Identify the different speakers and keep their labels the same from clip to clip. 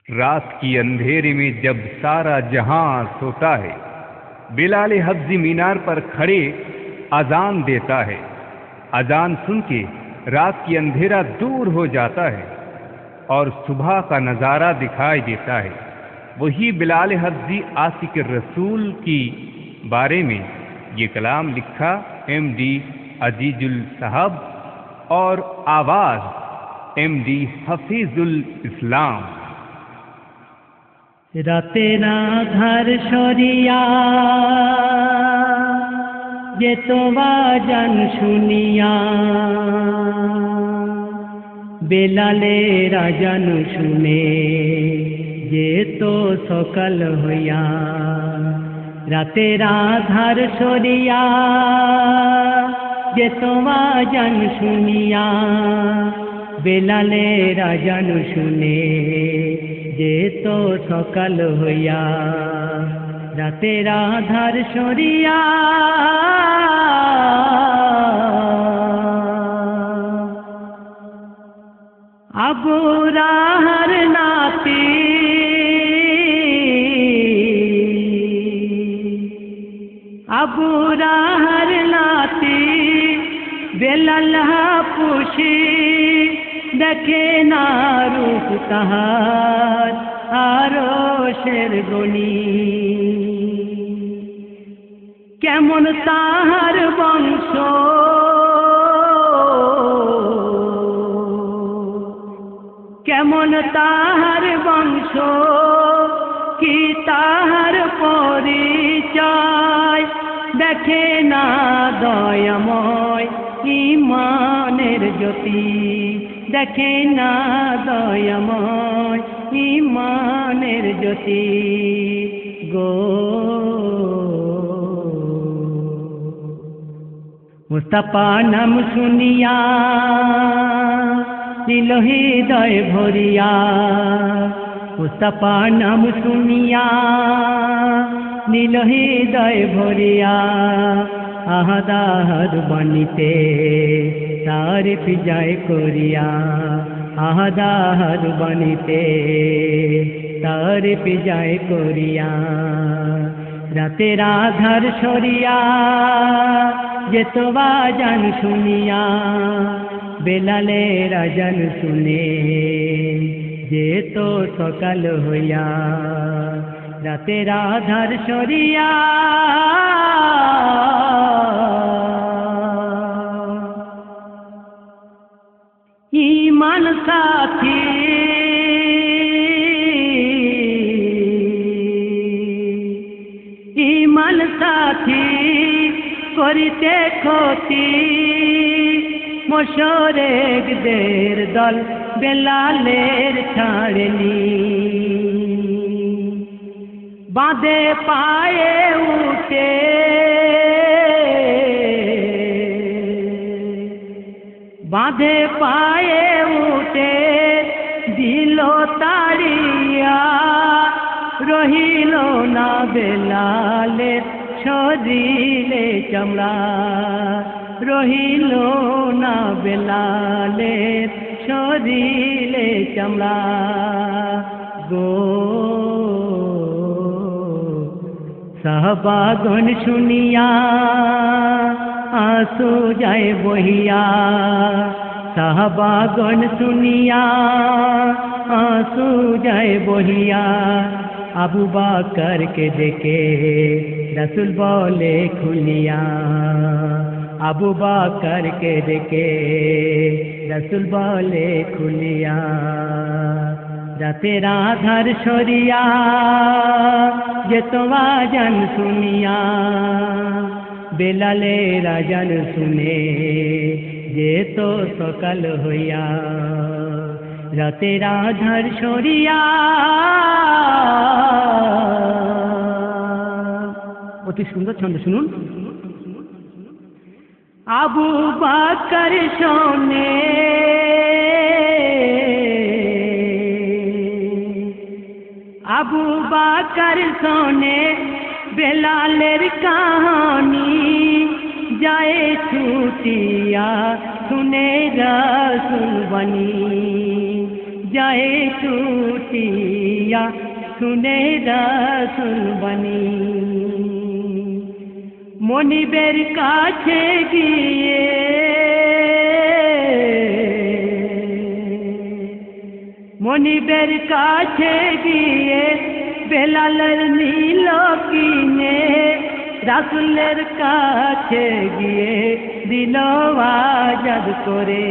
Speaker 1: रात की अंधेरे में जब सारा जहां सोता है, बिलाल हब्जी मीनार पर खड़े अजान देता है। अजान सुन के रात की अंधेरा दूर हो जाता है और सुबह का नज़ारा दिखाई देता है। वही बिलाल हब्जी आशिक रसूल की बारे में ये कलाम लिखा MD अजीजुल साहब और आवाज़ MD हफीजुल इस्लाम।
Speaker 2: রাতের আধার সরিয়া যেত বাজান শুনিয়া, বেলালের আজান শুনে যেত সকাল হইয়া। রাতের আধার সরিয়া যেত বাজান শুনিয়া, বেলালের আজান শুনে যেত সকাল হইয়া। রাতের আধার সরিয়া আবু রাহার নাতি আবু রাহার নাতি বেলাল পুষি দেখে না রূপ তাহার আরশের গনি। কেমন তাহার বংশ কেমন তাহার বংশ, কি তাহার পরিচয় দেখে না দয়াময় ইমানের জ্যোতি। দেখে না দয়াময় ইমানের জ্যোতি গো। মুস্তাফা নাম শুনিয়া দিল হৃদয় ভরিয়া। মুস্তাফা নাম শুনিয়া নীল হৃদয় ভরিয়া। আহাদার বাণীতে তারিফ যায় করিয়া। আহাদার বাণীতে তারিফ যায় করিয়া। রাতের আধার সরিয়া যেত বাজান শুনিয়া, বেলালের আজান শুনে যেত সকাল হইয়া। রাতের আধার সরিয়া ইমান সাথী ইমান সাথী করিতে ক্ষতি। মোশরেকদের দল বেলালের ছাড়েনি। বাঁধে পায়ে উঠে বাঁধে পায়ে উঠে দিল তাড়িয়া। রহিল না বেলালের শরীরে চামড়া। রহিল না বেলালের শরীরে চামড়া গো। সাহাবাগণ শুনিয়া आंसू जाए बहिया। साहबागण सुनिया आंसू जाए बहिया। अबू बकर के देखे रसूल बोले खुलिया। अबू बकर के देखे रसूल बोले खुलिया। रातेर आधार सरिया जेत आजान सुनिया। बेलालेर आजान सुने जेत सकाल हइया। रातेर आधार सरिया अति सुंदर छंद शुनुन। आबू बकर शोने आबू बकर सोने बेलालेर कहानी जाए छूटिया सुने रसूल बनी। जाए छूटिया ছুটিয়া শুনে রাসূল বাণী। মনিবের কাছে গিয়ে মনিবের কাছে গিয়ে বেলালের নীল কিনে রাসূলের কাছে গিয়ে দিল আজাদ করে।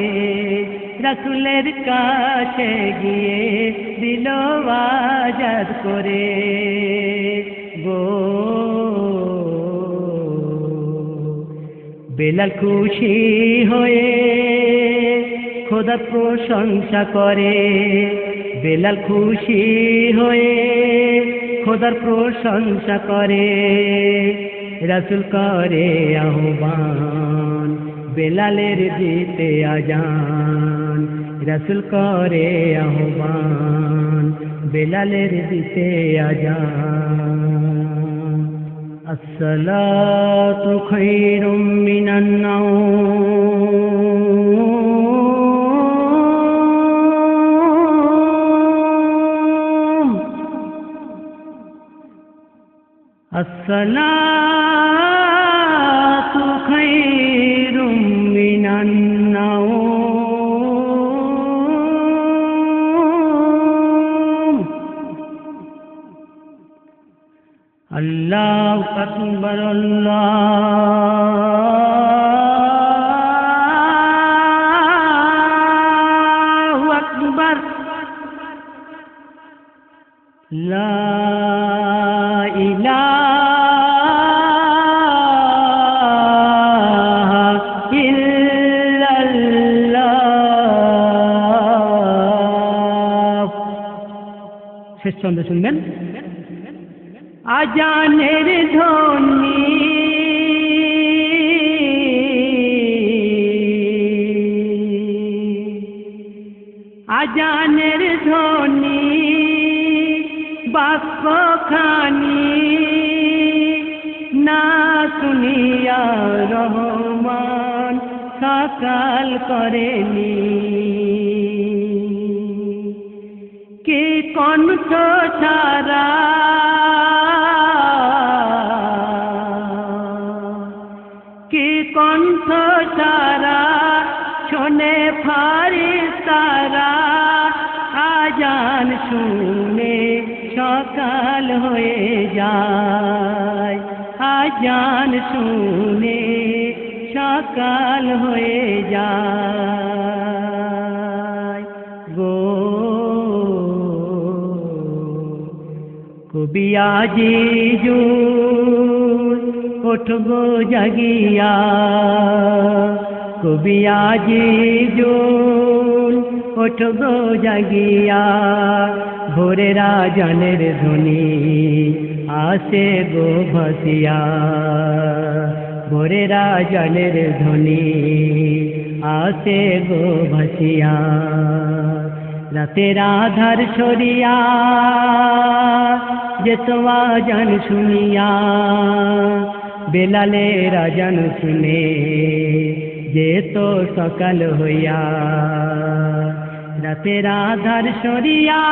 Speaker 2: রাসূলের কাছে গিয়ে দিল আজাদ করে গো। বেলাল খুশি হয়ে খোদার প্রশংসা করে। বেলাল খুশি হয়ে খোদার প্রশংসা করে। রাসূল করে আহ্বান বেলালের দিতে আজান। রাসূল করে আহ্বান বেলালের দিতে আজান। আসসালাতু খায়রুম মিনান নাওম। আসসালাতু খায়রুম মিনান নাওম। আল্লাহু আকবার আল্লাহু আকবার। লা ইলাহা ইল্লাল্লাহ। শেষ ছন্দ শুনবেন। আজানের ধ্বনি আজানের ধ্বনি বাক্যখানি না শুনিয়া রহমান সকাল করেনি। কে কণ্ঠ ছাড়া কে কণ্ঠ ছাড়া শোনে ফারিস্তারা। আজান শুনে সকাল হয়ে যায়। আজান শুনে সকাল হয়ে যায় গো। কবি আজিজুল ওঠগো জাগিয়া। কবি আজিজুল ওঠগো জাগিয়া। ভোরের আজানের ধ্বনি আসে গো ভাসিয়া। ভোরের আজানের ধ্বনি আসে গো ভাসিয়া। রাতের আধার সরিয়া যেত আজান শুনিয়া। বেলালের আজান শুনে যেত সকাল হইয়া। রাতের আধার সরিয়া